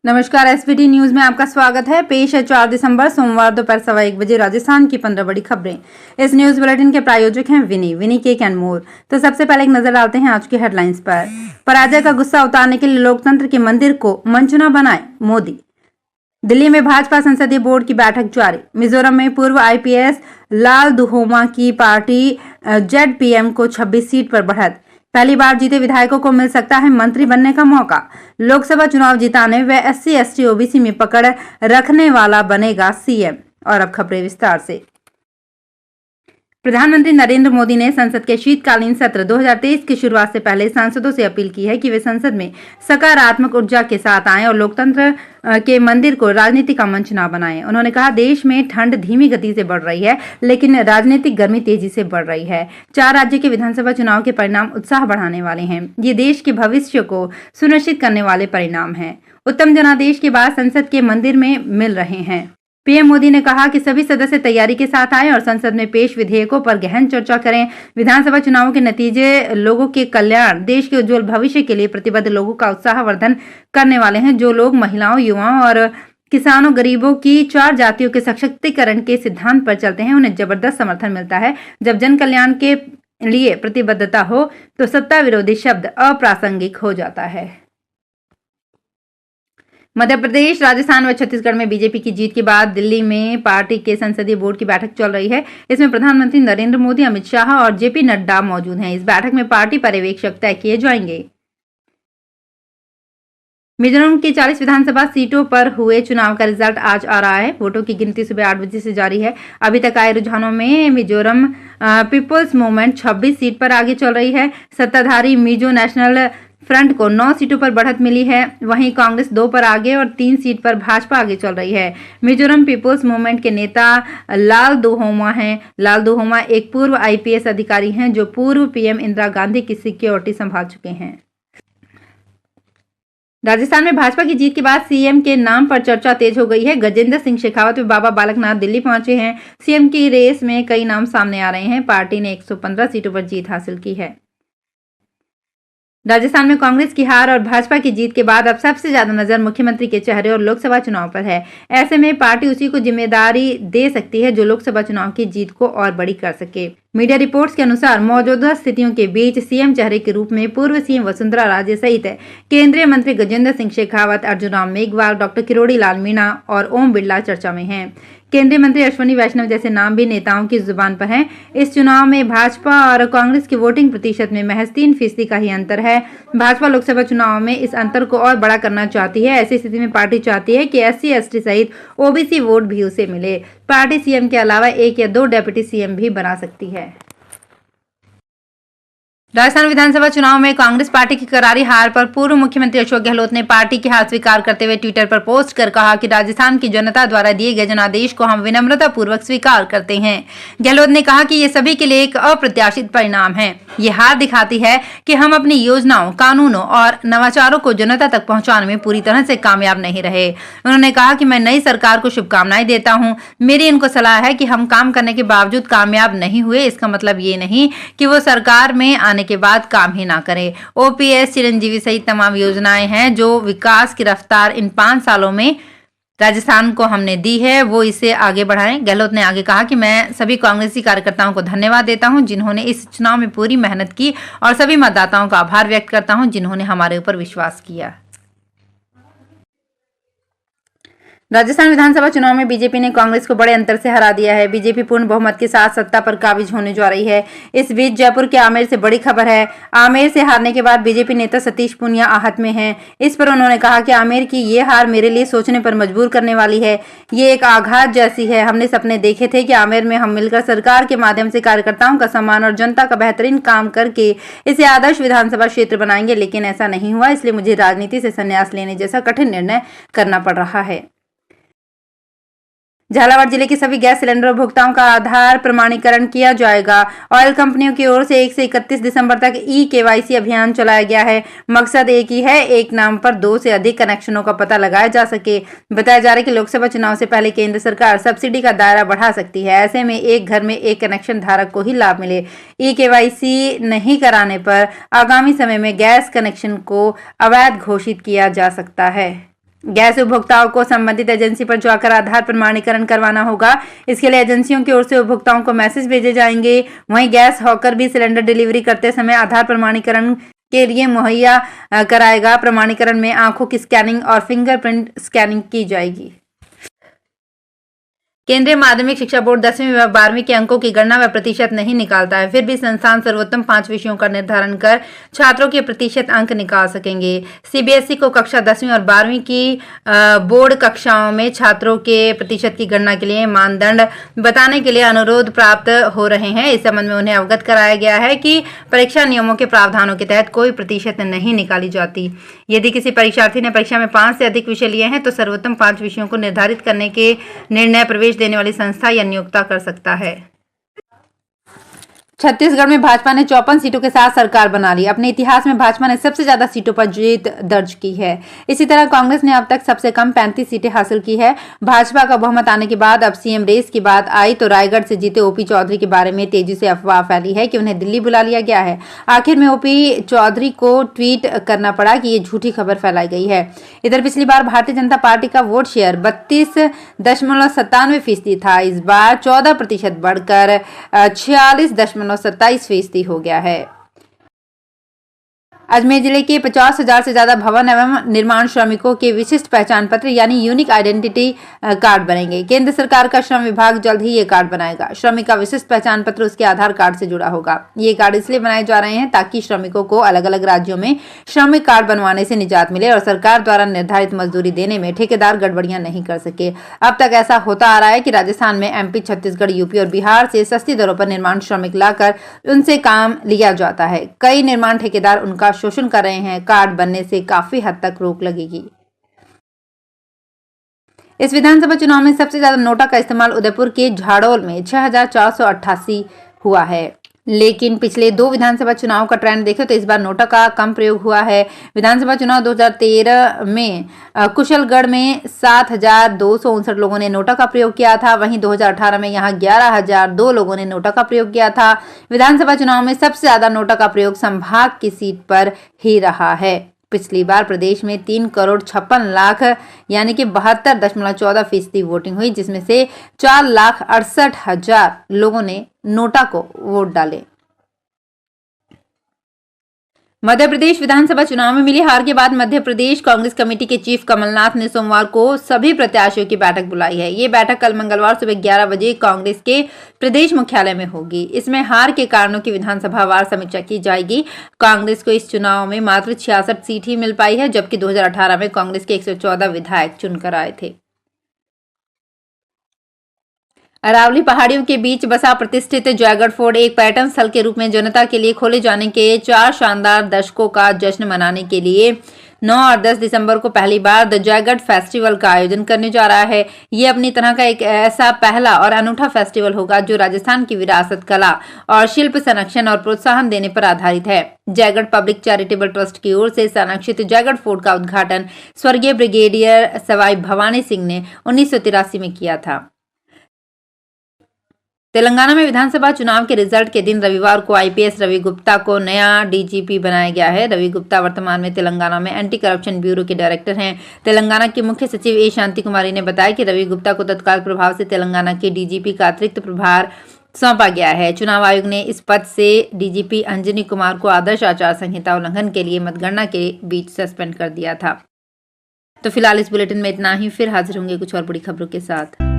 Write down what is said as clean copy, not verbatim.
नमस्कार, SBT news में आपका स्वागत है। पेश है 4 दिसंबर सोमवार दोपहर 1:15 बजे राजस्थान की 15 बड़ी खबरें। इस न्यूज बुलेटिन के प्रायोजक हैं विनी केक एंड मोर। तो सबसे पहले एक नजर डालते हैं आज की हेडलाइंस पर। पराजय का गुस्सा उतारने के लिए लोकतंत्र के मंदिर को मंच न बनाए मोदी। दिल्ली में भाजपा संसदीय बोर्ड की बैठक जारी। मिजोरम में पूर्व आईपीएस लाल दुहोमा की पार्टी जेडपीएम को 26 सीट पर बढ़त। पहली बार जीते विधायकों को मिल सकता है मंत्री बनने का मौका। लोकसभा चुनाव जिताने व SC ST OBC में पकड़ रखने वाला बनेगा सीएम। और अब खबरें विस्तार से। प्रधानमंत्री नरेंद्र मोदी ने संसद के शीतकालीन सत्र 2023 की शुरुआत से पहले सांसदों से अपील की है कि वे संसद में सकारात्मक ऊर्जा के साथ आएं और लोकतंत्र के मंदिर को राजनीति का मंच न बनाएं। उन्होंने कहा, देश में ठंड धीमी गति से बढ़ रही है, लेकिन राजनीतिक गर्मी तेजी से बढ़ रही है। 4 राज्य के विधानसभा चुनाव के परिणाम उत्साह बढ़ाने वाले हैं। ये देश के भविष्य को सुनिश्चित करने वाले परिणाम हैं। उत्तम जनादेश के बाद संसद के मंदिर में मिल रहे हैं। पीएम मोदी ने कहा कि सभी सदस्य तैयारी के साथ आए और संसद में पेश विधेयकों पर गहन चर्चा करें। विधानसभा चुनावों के नतीजे लोगों के कल्याण, देश के उज्जवल भविष्य के लिए प्रतिबद्ध लोगों का उत्साहवर्धन करने वाले हैं। जो लोग महिलाओं, युवाओं और किसानों, गरीबों की 4 जातियों के सशक्तिकरण के सिद्धांत पर चलते हैं, उन्हें जबरदस्त समर्थन मिलता है। जब जन कल्याण के लिए प्रतिबद्धता हो तो सत्ता विरोधी शब्द अप्रासंगिक हो जाता है। मध्य प्रदेश, राजस्थान व छत्तीसगढ़ में बीजेपी की जीत के बाद दिल्ली में पार्टी के संसदीय बोर्ड की बैठक चल रही है। इसमें प्रधानमंत्री नरेंद्र मोदी, अमित शाह और जेपी नड्डा मौजूद हैं। इस बैठक में पार्टी पर्यवेक्षक तय किए जाएंगे। मिजोरम की 40 विधानसभा सीटों पर हुए चुनाव का रिजल्ट आज आ रहा है। वोटों की गिनती सुबह 8 बजे से जारी है। अभी तक आए रुझानों में मिजोरम पीपुल्स मूवमेंट 26 सीट पर आगे चल रही है। सत्ताधारी मिजो नेशनल फ्रंट को 9 सीटों पर बढ़त मिली है। वहीं कांग्रेस 2 पर आगे और 3 सीट पर भाजपा आगे चल रही है। मिजोरम पीपुल्स मूवमेंट के नेता लाल दुहोमा हैं। लाल दुहोमा एक पूर्व आईपीएस अधिकारी हैं जो पूर्व पीएम इंदिरा गांधी की सिक्योरिटी संभाल चुके हैं। राजस्थान में भाजपा की जीत के बाद सीएम के नाम पर चर्चा तेज हो गई है। गजेंद्र सिंह शेखावत व बाबा बालकनाथ दिल्ली पहुंचे हैं। सीएम की रेस में कई नाम सामने आ रहे हैं। पार्टी ने 115 सीटों पर जीत हासिल की है। राजस्थान में कांग्रेस की हार और भाजपा की जीत के बाद अब सबसे ज्यादा नजर मुख्यमंत्री के चेहरे और लोकसभा चुनाव पर है। ऐसे में पार्टी उसी को जिम्मेदारी दे सकती है जो लोकसभा चुनाव की जीत को और बड़ी कर सके। मीडिया रिपोर्ट्स के अनुसार मौजूदा स्थितियों के बीच सीएम चेहरे के रूप में पूर्व सीएम वसुंधरा राजे सहित केंद्रीय मंत्री गजेंद्र सिंह शेखावत, अर्जुन राम मेघवाल, डॉक्टर किरोड़ी लाल मीणा और ओम बिरला चर्चा में हैं। केंद्रीय मंत्री अश्विनी वैष्णव जैसे नाम भी नेताओं की जुबान पर हैं। इस चुनाव में भाजपा और कांग्रेस की वोटिंग प्रतिशत में महज 3% का ही अंतर है। भाजपा लोकसभा चुनाव में इस अंतर को और बड़ा करना चाहती है। ऐसी स्थिति में पार्टी चाहती है कि SC ST सहित OBC वोट भी उसे मिले। पार्टी सीएम के अलावा 1 या 2 डेप्यूटी सीएम भी बना सकती है। राजस्थान विधानसभा चुनाव में कांग्रेस पार्टी की करारी हार पर पूर्व मुख्यमंत्री अशोक गहलोत ने पार्टी की हार स्वीकार करते हुए ट्विटर पर पोस्ट कर कहा कि राजस्थान की जनता द्वारा दिए गए जनादेश को हम विनम्रता पूर्वक स्वीकार करते हैं। गहलोत ने कहा कि ये सभी के लिए एक अप्रत्याशित परिणाम है। ये हार दिखाती है कि हम अपनी योजनाओं, कानूनों और नवाचारों को जनता तक पहुंचाने में पूरी तरह से कामयाब नहीं रहे। उन्होंने कहा कि मैं नई सरकार को शुभकामनाएं देता हूं। मेरी इनको सलाह है कि हम काम करने के बावजूद कामयाब नहीं हुए, इसका मतलब ये नहीं कि वो सरकार में आने के बाद काम ही ना करें। OPS, चिरंजीवी सहित तमाम योजनाएं हैं जो विकास की रफ्तार इन 5 सालों में राजस्थान को हमने दी है, वो इसे आगे बढ़ाएं। गहलोत ने आगे कहा कि मैं सभी कांग्रेसी कार्यकर्ताओं को धन्यवाद देता हूं जिन्होंने इस चुनाव में पूरी मेहनत की और सभी मतदाताओं का आभार व्यक्त करता हूं जिन्होंने हमारे ऊपर विश्वास किया। राजस्थान विधानसभा चुनाव में बीजेपी ने कांग्रेस को बड़े अंतर से हरा दिया है। बीजेपी पूर्ण बहुमत के साथ सत्ता पर काबिज होने जा रही है। इस बीच जयपुर के आमेर से बड़ी खबर है। आमेर से हारने के बाद बीजेपी नेता सतीश पूनिया आहत में हैं। इस पर उन्होंने कहा कि आमेर की ये हार मेरे लिए सोचने पर मजबूर करने वाली है। ये एक आघात जैसी है। हमने सपने देखे थे कि आमेर में हम मिलकर सरकार के माध्यम से कार्यकर्ताओं का सम्मान और जनता का बेहतरीन काम करके इसे आदर्श विधानसभा क्षेत्र बनाएंगे, लेकिन ऐसा नहीं हुआ। इसलिए मुझे राजनीति से संन्यास लेने जैसा कठिन निर्णय करना पड़ रहा है। झालावाड़ जिले के सभी गैस सिलेंडर उपभोक्ताओं का आधार प्रमाणीकरण किया जाएगा। ऑयल कंपनियों की ओर से 1 से 31 दिसंबर तक KYC अभियान चलाया गया है। मकसद एक ही है, एक नाम पर 2 से अधिक कनेक्शनों का पता लगाया जा सके। बताया जा रहा है कि लोकसभा चुनाव से पहले केंद्र सरकार सब्सिडी का दायरा बढ़ा सकती है। ऐसे में एक घर में एक कनेक्शन धारक को ही लाभ मिले। KYC नहीं कराने पर आगामी समय में गैस कनेक्शन को अवैध घोषित किया जा सकता है। गैस उपभोक्ताओं को संबंधित एजेंसी पर जाकर आधार प्रमाणीकरण करवाना होगा। इसके लिए एजेंसियों की ओर से उपभोक्ताओं को मैसेज भेजे जाएंगे। वहीं गैस हॉकर भी सिलेंडर डिलीवरी करते समय आधार प्रमाणीकरण के लिए मुहैया कराएगा। प्रमाणीकरण में आंखों की स्कैनिंग और फिंगरप्रिंट स्कैनिंग की जाएगी। केंद्रीय माध्यमिक शिक्षा बोर्ड 10वीं व 12वीं के अंकों की गणना व प्रतिशत नहीं निकालता है, फिर भी संस्थान सर्वोत्तम 5 विषयों का निर्धारण कर छात्रों के प्रतिशत अंक निकाल सकेंगे। सीबीएसई को कक्षा 10वीं और 12वीं की बोर्ड कक्षाओं में छात्रों के प्रतिशत की गणना के लिए मानदंड बताने के लिए अनुरोध प्राप्त हो रहे हैं। इस संबंध में उन्हें अवगत कराया गया है कि परीक्षा नियमों के प्रावधानों के तहत कोई प्रतिशत नहीं निकाली जाती। यदि किसी परीक्षार्थी ने परीक्षा में 5 से अधिक विषय लिए हैं तो सर्वोत्तम 5 विषयों को निर्धारित करने के निर्णय प्रवेश देने वाली संस्था या नियोक्ता कर सकता है। छत्तीसगढ़ में भाजपा ने 54 सीटों के साथ सरकार बना ली। अपने इतिहास में भाजपा ने सबसे ज्यादा सीटों पर जीत दर्ज की है। इसी तरह कांग्रेस ने अब तक सबसे कम 35 सीटें हासिल की है। भाजपा का बहुमत आने के बाद अब सीएम रेस की बात आई तो रायगढ़ से जीते ओपी चौधरी के बारे में तेजी से अफवाह फैली है कि उन्हें दिल्ली बुला लिया गया है। आखिर में ओपी चौधरी को ट्वीट करना पड़ा कि ये झूठी खबर फैलाई गई है। इधर पिछली बार भारतीय जनता पार्टी का वोट शेयर 32.97% था। इस बार 14% बढ़कर 46.27% हो गया है। अजमेर जिले के 50,000 से ज्यादा भवन एवं निर्माण श्रमिकों के विशिष्ट पहचान पत्र यानी यूनिक आइडेंटिटी कार्ड बनेंगे। केंद्र सरकार का श्रम विभाग जल्द ही ये कार्ड बनाएगा। श्रमिक का विशिष्ट पहचान पत्र उसके आधार कार्ड से जुड़ा होगा। ये कार्ड इसलिए बनाए जा रहे हैं ताकि श्रमिकों को अलग अलग राज्यों में श्रमिक कार्ड बनवाने से निजात मिले और सरकार द्वारा निर्धारित मजदूरी देने में ठेकेदार गड़बड़ियां नहीं कर सके। अब तक ऐसा होता आ रहा है कि राजस्थान में एमपी, छत्तीसगढ़, यूपी और बिहार से सस्ती दरों पर निर्माण श्रमिक लाकर उनसे काम लिया जाता है। कई निर्माण ठेकेदार उनका शोषण कर रहे हैं। कार्ड बनने से काफी हद तक रोक लगेगी। इस विधानसभा चुनाव में सबसे ज्यादा नोटा का इस्तेमाल उदयपुर के झाड़ोल में 6,488 हुआ है। लेकिन पिछले 2 विधानसभा चुनाव का ट्रेंड देखें तो इस बार नोटा का कम प्रयोग हुआ है। विधानसभा चुनाव 2013 में कुशलगढ़ में 7,259 लोगों ने नोटा का प्रयोग किया था। वहीं 2018 में यहां 11,002 लोगों ने नोटा का प्रयोग किया था। विधानसभा चुनाव में सबसे ज्यादा नोटा का प्रयोग संभाग की सीट पर ही रहा है। पिछली बार प्रदेश में 3,56,00,000 यानी कि 72.14% वोटिंग हुई, जिसमें से 4,68,000 लोगों ने नोटा को वोट डाले। मध्य प्रदेश विधानसभा चुनाव में मिली हार के बाद मध्य प्रदेश कांग्रेस कमेटी के चीफ कमलनाथ ने सोमवार को सभी प्रत्याशियों की बैठक बुलाई है। ये बैठक कल मंगलवार सुबह 11 बजे कांग्रेस के प्रदेश मुख्यालय में होगी। इसमें हार के कारणों की विधानसभावार समीक्षा की जाएगी। कांग्रेस को इस चुनाव में मात्र 66 सीट ही मिल पाई है, जबकि 2018 में कांग्रेस के 114 विधायक चुनकर आए थे। अरावली पहाड़ियों के बीच बसा प्रतिष्ठित जयगढ़ फोर्ट एक पर्यटन स्थल के रूप में जनता के लिए खोले जाने के 4 शानदार दशकों का जश्न मनाने के लिए 9 और 10 दिसंबर को पहली बार द जयगढ़ फेस्टिवल का आयोजन करने जा रहा है। ये अपनी तरह का एक ऐसा पहला और अनूठा फेस्टिवल होगा जो राजस्थान की विरासत, कला और शिल्प संरक्षण और प्रोत्साहन देने पर आधारित है। जयगढ़ पब्लिक चैरिटेबल ट्रस्ट की ओर से संरक्षित जयगढ़ फोर्ट का उद्घाटन स्वर्गीय ब्रिगेडियर सवाई भवानी सिंह ने 1983 में किया था। तेलंगाना में विधानसभा चुनाव के रिजल्ट के दिन रविवार को आईपीएस रवि गुप्ता को नया डीजीपी बनाया गया है। रवि गुप्ता वर्तमान में तेलंगाना में एंटी करप्शन ब्यूरो के डायरेक्टर हैं। तेलंगाना की मुख्य सचिव ए शांति कुमारी ने बताया कि रवि गुप्ता को तत्काल प्रभाव से तेलंगाना के डीजीपी का अतिरिक्त प्रभार सौंपा गया है। चुनाव आयोग ने इस पद से डीजीपी अंजनी कुमार को आदर्श आचार संहिता उल्लंघन के लिए मतगणना के बीच सस्पेंड कर दिया था। तो फिलहाल इस बुलेटिन में इतना ही। फिर हाजिर होंगे कुछ और बड़ी खबरों के साथ।